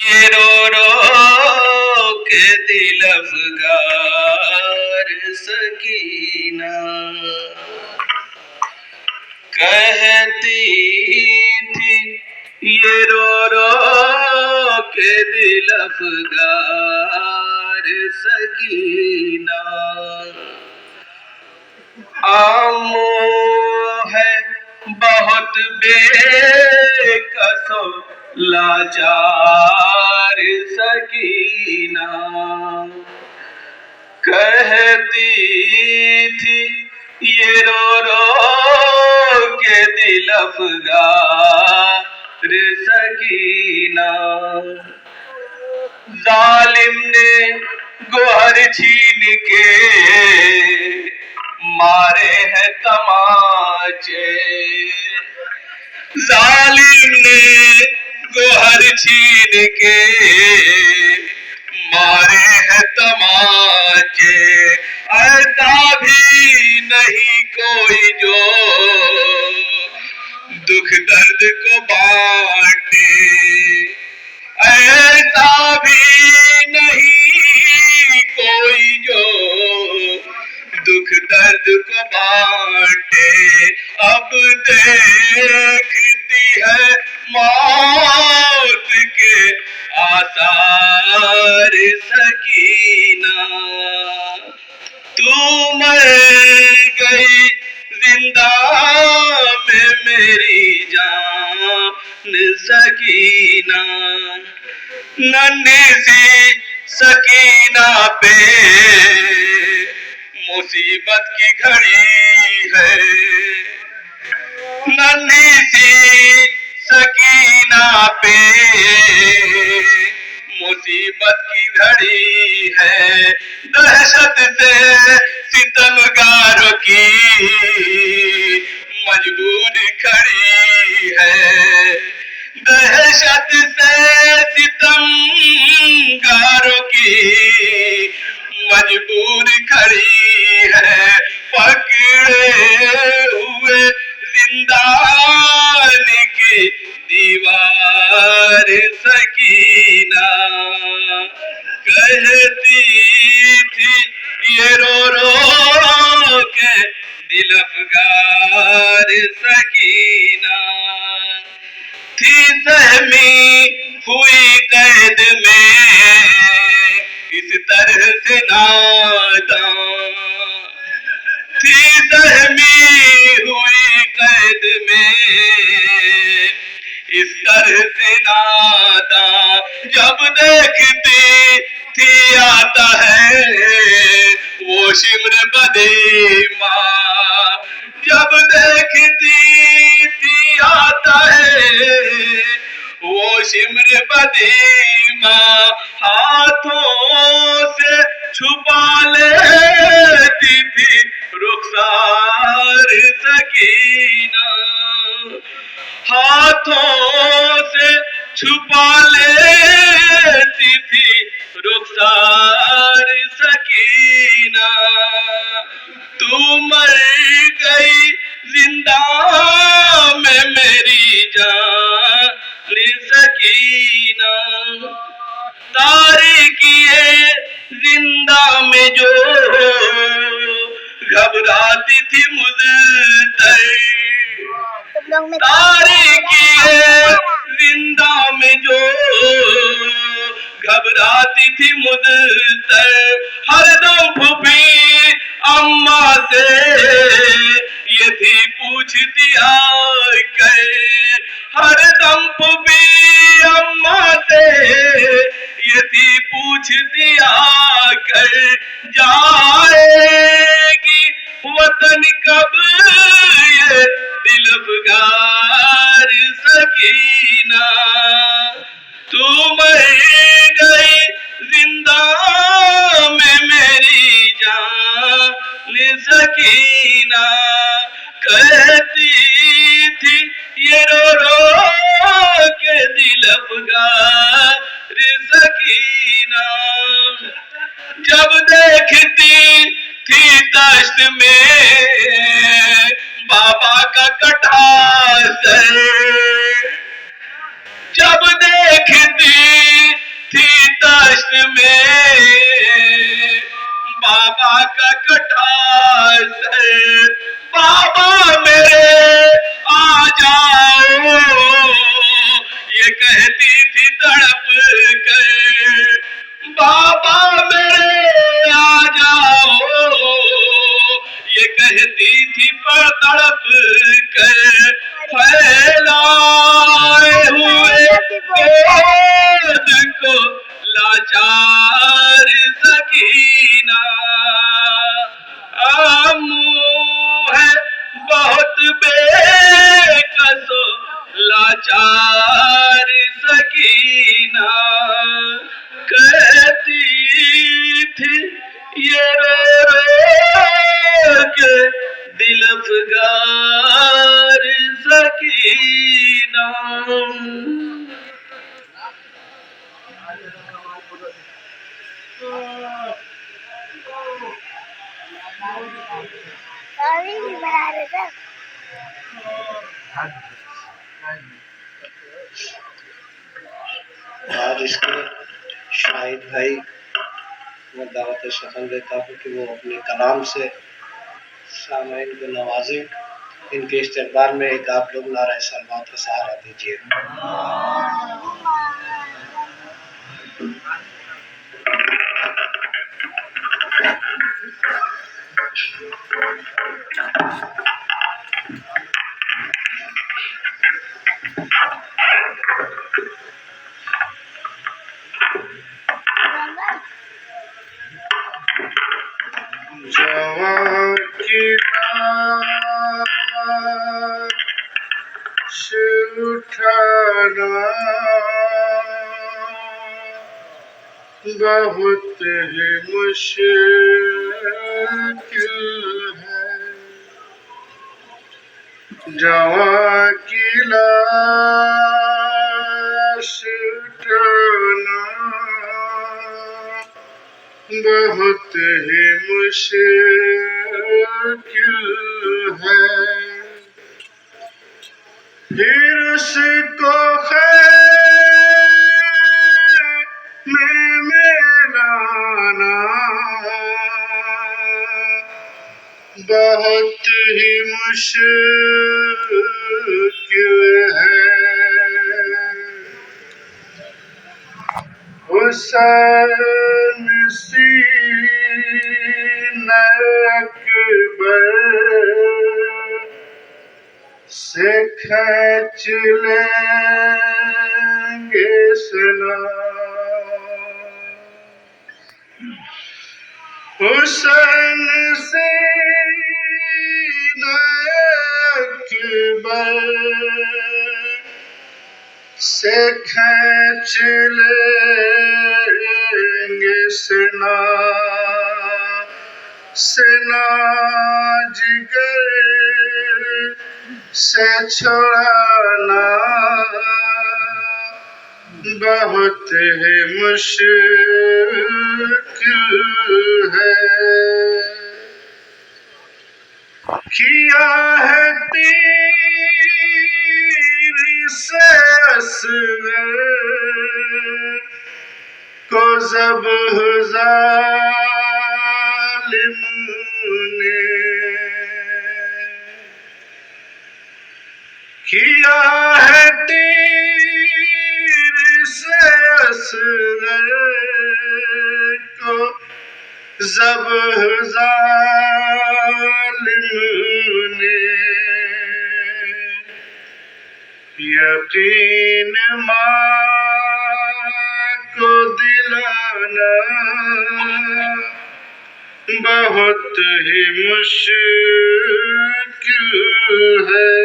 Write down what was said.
ये रो रो के दिल अफगार सकीना कहती थी, ये रो रो के दिल अफगार सकीना आमो है बहुत बेकसो लाचार सकीना कहती थी, ये रो रो के दिल अफगार सकीना जालिम ने गोहर छीन के मारे हैं तमाचे, जालिम ने गोहर छीन के मारे हैं तमाचे। ऐसा भी नहीं कोई जो दुख दर्द को बांटे, ऐसा भी नहीं कोई जो दुख दर्द को बांटे। अब देखती है मौत के आसार सकीना तू मर गई जिंदा में मेरी जान सकीना नन्ही सी सकीना पे मुसीबत की घड़ी है, नन्ही सी सकीना पे मुसीबत की घड़ी है। दहशत से सितमगारों की मजबूर खड़ी है, दहशत से सितमगारों की मजबूर खड़ी है। पकड़े हुए जिंदान की दीवार सकीना कहती थी, ये रो रो के दिल अफगार सकीना थी सहमी हुई कैद में इस तरह से नादां, थी सहमी हुई कैद में इस तरह से नादां। जब देखती थी आता है वो शिम्र बदी माँ, जब देखती थी आता है वो शिम्र बदी माँ, हाथों से छुपा लेती थी रुखसार सकीना, हाथों से छुपा लेती थी रुखसार सकीना तू मर गई जिंदा में मेरी जान सकीना तारीकिए जिंदा में जो घबराती थी मुझसे, तारीकिए जिंदा में जो घबराती थी मुझसे, हरदम फूफी अम्मा से ये थी पूछती आकर, हरदम फूफी अम्मा से ये थी पूछती आकर, जाएगी वतन कब ये दिल अफगार सकीना तू मर गई जिंदा में मेरी जान सकीना कहती थी, ये रो रो के दिल अफगार सकीना जब देखती थी दश्त में बाबा का कटार, जब देखती थी दश्त में बाबा का कटार से, बाबा मेरे आ जाओ, ये कहती थी तड़प कर, बाबा मेरे आ जाओ, ये कहती थी पर तड़प कर, फैलाए हुए गोद को लाचार सकीना, मुँह है बहुत बेकसो लाचार सकीना, कहती थी ये रो रो के दिल अफगार सकीना। आज इसके शाहिद भाई मैं दावत शफन देता हूँ कि वो अपने कलाम से सामईन को नवाजें। इनके इस्तेमाल में एक आप लोग नारा सलवात का सहारा दीजिए। जवां की लाश उठाना बहुत ही मुश्किल है, जवां की लाश उठाना बहुत ही मुश्किल है, फिर उसको में लाना बहुत ही मुश्किल है। हुसैन सीना अकबर से खींच लेंगे सना, हुसैन सीना अकबर से खींच लेंगे सना, सना जिगर से छुड़ाना बहुत ही मुश्किल है। किया है तीर से असगर को ज़ब्ह ज़ालिम ने, किया है तीर से असगर को ज़ब्ह ज़ालिम ने, यकीन माँ को दिलाना बहुत ही मुश्किल है।